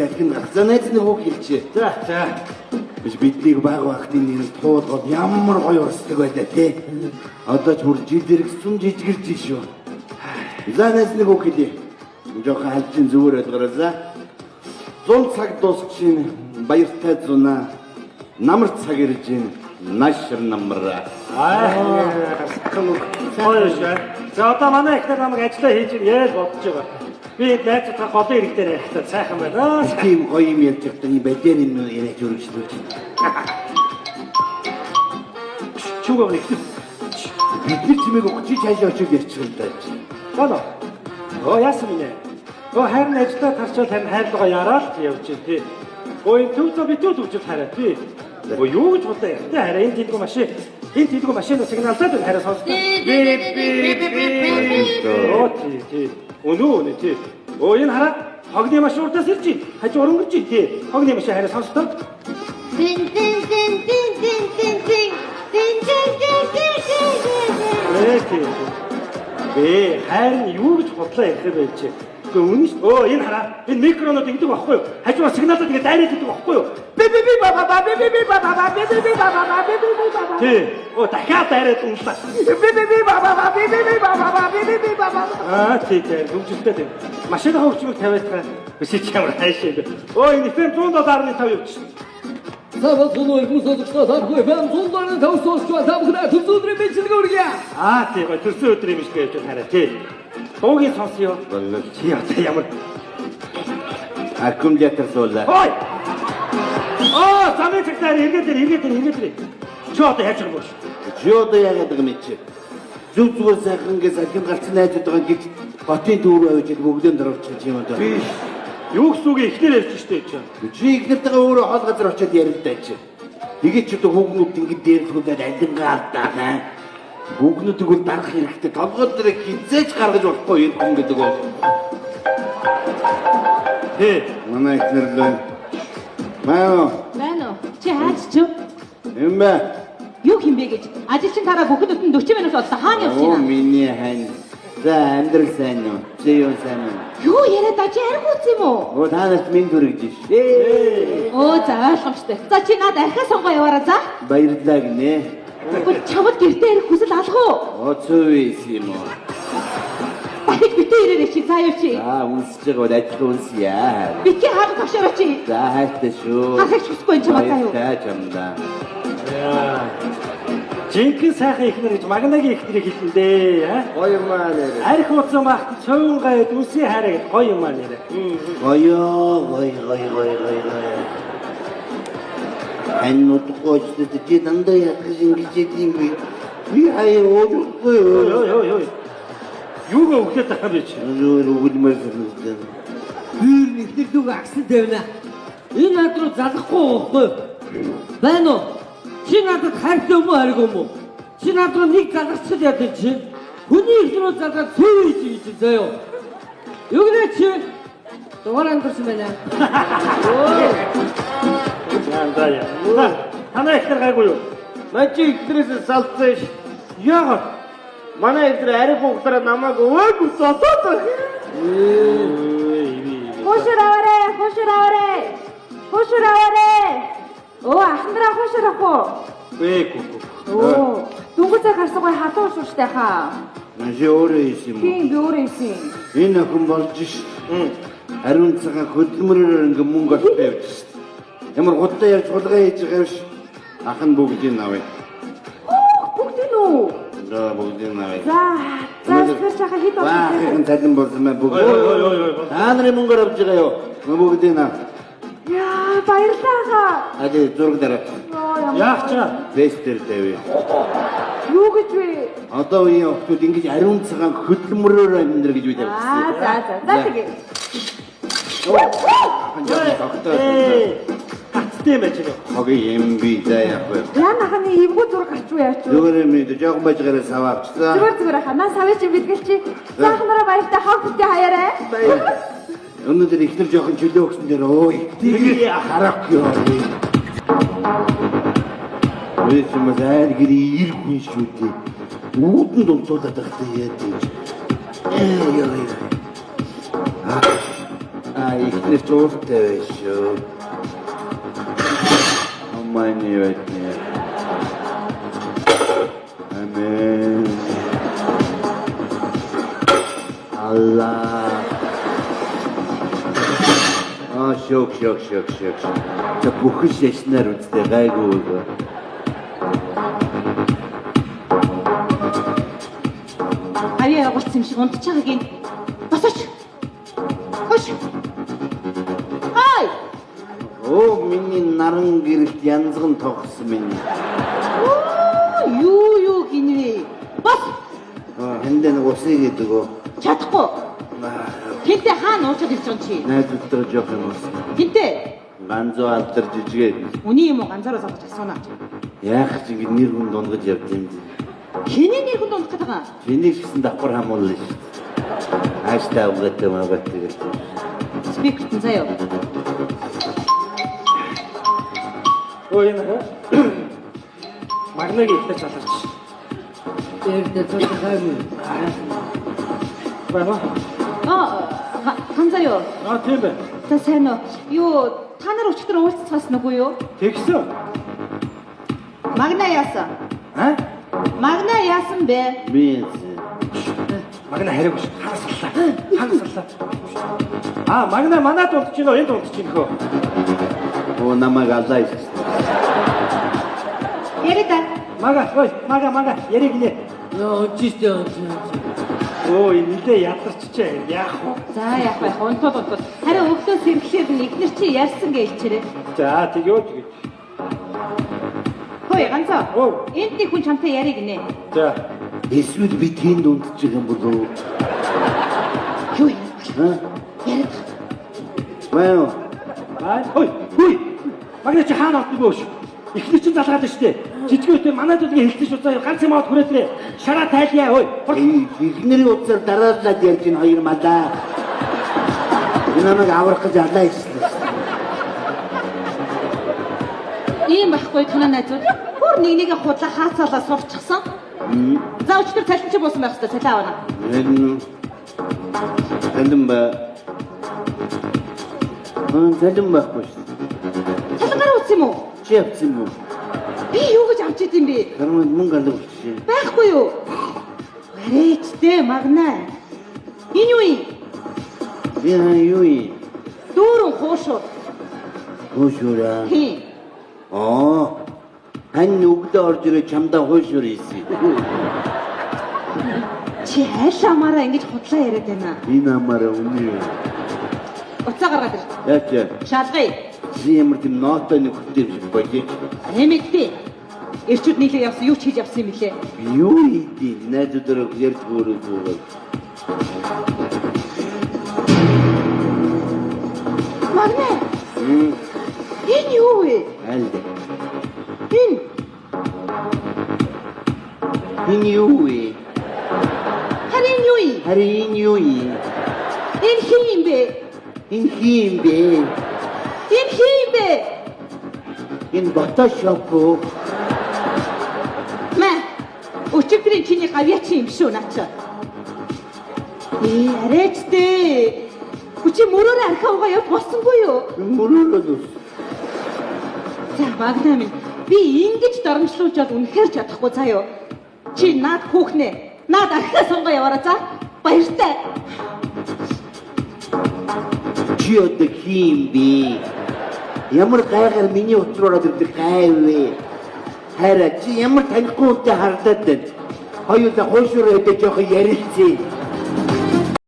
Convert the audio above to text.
Дахин гарцаа найз нэг үг хэлчихэ. За. Биш биднийг баг багтын нэг туулгад ямар гоё урсдаг байлаа тий. Одоо ч бүр жилэрэг сум жижигэрч шүү. За найз нэг үг хэлье. Жохон алчин зүгээр ойлгороо за. 100 цаг дуусчихын баяртай зунаа намар цаг ирж ийн нашир намра. За одоо манай ихтэй намайг ажиллаа хийж яаж бодож байгаа. Би найзтай голын ирэх дээр хатаа сайхан байна. Тийм гоё юм ярьж байгаа юм бэлэн юм яриад өргөжлөж. Чугаа нэг. Бид нар чимээг өгч чаашаа очиж ярьчих юм даа. Бано. Яасан минь. Харин ажиллаа тарчвал тань хайрлага яраад явж тий. Энэ төвцөө битүү төвчөд хараа тий. Юу гэж бодлоо яа. Хараа энэ тэлгүү машин. Энэ тэлгүү машин сигналдаад байна хараа сонсдог. Тий. Өнөө тий. Энэ хараа хогны машин урдаас ирж байна. Хажуу өрөнгөж байна тий. Хогны машин хараа сонсдог. Тин. Харин юу гэж бодлоо яах вэ чи? Үнэн ш. Энэ хараа. Энэ микронод ингэдэг байхгүй юу? Хажуугаар сигналдаад ингэ дайраад идэг байхгүй юу? Би баба. Тий. Дахиад дайраад унлаа. Би тий. Дүнжтэй тий. Машинаа хөвчмөг тавиад байгаа. Биш чи ямар хайшаа. Энэ FM 107.5 явчих. Савал сулуу их сонсогчдоо самгүй FM 107.5 сонсогч тамхна төрсөн өдрийн мэдлэг өргөе. Тий гоё төрсөн өдрийн мэдлэг явж хараа тий. Дуугийн сонсё. Чи одоо ямар аккумулятор суулаа. Ой! Замын цагтаар эргээд. Чи одоо яаж байгаа юм бэ? Чи одоо яагаад байгаа юм чи? Зүгээр сайхангээс алхим гарцсан найзууд байгаа гэж хотын дүүрээ авчид бүгдэн дөрөвч юм одоо. Би юу гэсэн үг ихнэр ярьж штэ чи. Чи ихнэртэйгээ өөрөө хол газар очиод ярилдаа чи. Тэгээд ч одоо хүүгнүүд ингэж дээрлэхүүдэд алингаа алдаа. Хүүгнүүдийг үл дарах хэрэгтэй. Толгой дээр хизээж гаргаж болохгүй юм хүн гэдэг үү? Манай ихнэр л Байна уу? Чи хаач чи? юм бэ? Юу юм бэ гэж? Ажилчин тараа бүхэд өтөн 40 минут боллоо. Хаана явж байна? Миний хань. За амьдрал сайн уу? Чи юу сайн уу? Юу яриад та чи арх үз юм уу? Та нарт минь дүргэж шээ. За ойлгомжтой. За чи над архиа сонгоо яваарай за. Баярлалаа гинэ. Чамд гэртээ ирэх хүсэл алах уу? Цөөс юм уу? Дахиж битээ ирээрэй чи заа юу чи? Үнсэж байгаа бол ажил үнсье. Битээ хаалт авшаарай чи. За хайртай шүү. Хахаж хүсэхгүй юм чамаа юу? Та чамдаа. Жинхэнэ сайхан ихнэр гэж магнагийн ихнэрийг хэлсэн дээ. Гоё юм аа нэрэ. Арх ууцсан бах цөөн гай дүнсийн хараа гэж гоё юм аа нэрэ. Гоё. Аннууд гоочдод чи дандаа ядгаж ингэж идэм би. Би хаяа уухгүй юу? Юугаа өгөхөд байгаа бэ чи? Зүгээр өгөлмөр санагдав. Хүйр нэгдэр дүг агсан тавина. Энэ над руу залахгүй байхгүй. Байна уу? Чи надад хайртай юм уу хариг юм уу? Чи над руу нэг залгацсан яадаг чи? Хүний их рүү залгаад цөв хийж заяа. Юу гэнэ чи? Дугаар амтарсан байна. Яндаа. Танай ихнэр гайгүй юу? Начи ихнэрээс салцсан ш. Яагаад? Манай ихнэр ариг хугацаараа намайг өөг сотоод. Хошир аваарэ. Ахнараа хошир ах уу? Дүнгийн харсан гой хатуу шүүштэй хаа. Чи өөрөө хийсэн юм уу? Тийм би өөрөө хийсэн. Энэ охин болж ш. Ариун цагаан хөдөлмөрөөр ингээ мөнгө олж тавьж ш. Ямар гутаа ярьж хулгай хийж байгаа юм ш. Ах нь бүгдийг авъя. Бүгдийг үү? За бүгдийг авъя. За тэр чаха хэд болсон бэ? Баахан цалин болсон маа бүгд. Та нарын мөнгөөр авч байгаа юу? Бүгдийг наа. Яа баярлалаа. Зураг дараа. Яах чаа? Вестер тавья. Юу гэж вэ? Одоо үеийн охтууд ингэж ариун цагаан хөдөлмөрөөр амьдрал гэж бид За тэгээ. Хаттай байж байгаа. Хогийн юм би заа яах вэ? Яна ханы эвгүй зураг гарч уу яач вэ? Зүгээр юм дээ. Жохон байж гараа сав авчихсан. Зүгээр ханаа савч бидгэл чи. Заахнараа баяртай хог битээ хаяарай. Өнөөдөр ихнэр жохон чөлөө өгсөн дээр ой. Тэгээ харах ёо. 왜좀 зайлгэр иргүй шүү дээ. Үүдэн дунцуулаад байгаа яа гэж. ихнэр ч ууртай байж шүү. Амманы байднаа. Амен. Аллах. Шок. За бүхэн шашнаар үзтээ гайгүй. Авьяа гуйсан юм шиг унтж байгааг нь. Босооч. Хош. Хай! Оо миний наран гэрэлт янзган тогсон минь. Юу гинвэ? Бос. Хэндэ нэг усыг гэдэг үү? Чадахгүй. Тэнтэй хаана уучаад ирж байгаа юм чи? Найдвартай жоох юм уу? Тэнтэй. Ганзуу алдар жижигээ. Үний юм уу ганцаараа залгаж асууна. Яах чи ингэ нэр хүн дунгаж явж юм. Хэний нэр хүн дундах гэдэг байгаа? Чиний гэсэн давхар хамуулна шүү. Ааштай угаатай гэдэг. Спикерт заяа. Өө энэ магныг ихтэй залгаж. Эрдэ цогцгаагүй. Баа. Ханзаяа. Тийм бэ. За сайн уу. Юу та нар өчтөр уулзцаас нүггүй юу? Тэгсэн. Магна яасан? Магна яасан бэ? Би Магна хараагүй шүү. Хагасаллаа. Магна манад унтж гинөө, энд унтж гинөө. оо намайг алаа их. Ярида. Мага, яриг нэ. Очистэй. Оо, энэ нилээ ядарчжээ. Яах вэ? За яах вэ? Унтууд. Харин өглөө сэргэлээр нь ихнэр чи ярьсан гэж хэлчихэрээ. За, тэгөө. Хөөе, ганцаа. Оо. Энд нэг хүн чамтай яриг нэ. За. Эсвэл би тэнд унтж байгаа юм болов уу? Юу яах? Яриг. Ваа. Хөөе. Магна чи хаана автдаг бөөш? Ихнэр чинь залгаад байна шүү дээ. Жижигөөтэй манайд үгээ хэлсэн шүү заа ганц юм аваад хүрээтрээ. Шараа тайлъя ой. Ихнэрийн утсаар дараалаад ярьж ин хоёр малаа. Энэ намайг аврах гэж алаа ирсэн. Ийм байхгүй танаа найзууд. Бүр нэг худлаа хаацаалаа сурчихсан. За өчтөр цалин чи буусан байх хэрэгтэй цалин авна. Тэлэн ба. Тэлэн байхгүй шүү. Цалингаар үтс юм уу? Чи явсан юм уу? Би юу гэж авч идэм бэ? Карманд мөнгө алга болчихсон. Байхгүй юу? Арээчтэй магнаа. Энэ юу юм? Би юу юм? Дүүрэн хуушууд. Хуушуураа. Хин. Ань нүгдээ орж ирээ чамдаа хуушуур ийсэн. Чи хайшаамаараа ингэж худлаа яриад байна. Энэ амаараа үнэ. Уцаа гаргаад ир. Яачаа. Шалгая. Чи ямар тийм нотой нөхдөй юм шиг бодож. Нэмэгдээ. Ирчүүд нийлээ явсан юу ч хийж явсан юм билээ. Юу хийдий? Найдвараар ярьж өөрөө. Магнаа. Энэ юу вэ? Аль. Энэ Энэ юу вэ? харин юу юм? Харин юу юм? Энэ хин юм бэ? Энэ хин бэ? Энэ хин юм бэ? Энэ Photoshop уу? Мэ. Өчигдрийн чиний гавьяач юм шүү наача. Арээчтэй. Хүчи мөрөөр архиугаа явж болсонгүй юу? Мөрөөрөө. За Магна минь би ингэж дарамжлуулж бол үнэхээр чадахгүй заа юу. Чи наад хүүхнээ. Наад архиа сонгоо яваарай за. Баяртай. Чи одоо хин бэ? Ямар гайгаар миний утраараа ирдэг гайвэ? Хараа чи ямар танихгүй үнтэй хардаад байна. Хоёулаа хуушуураа өдөө жоох ярилцээ.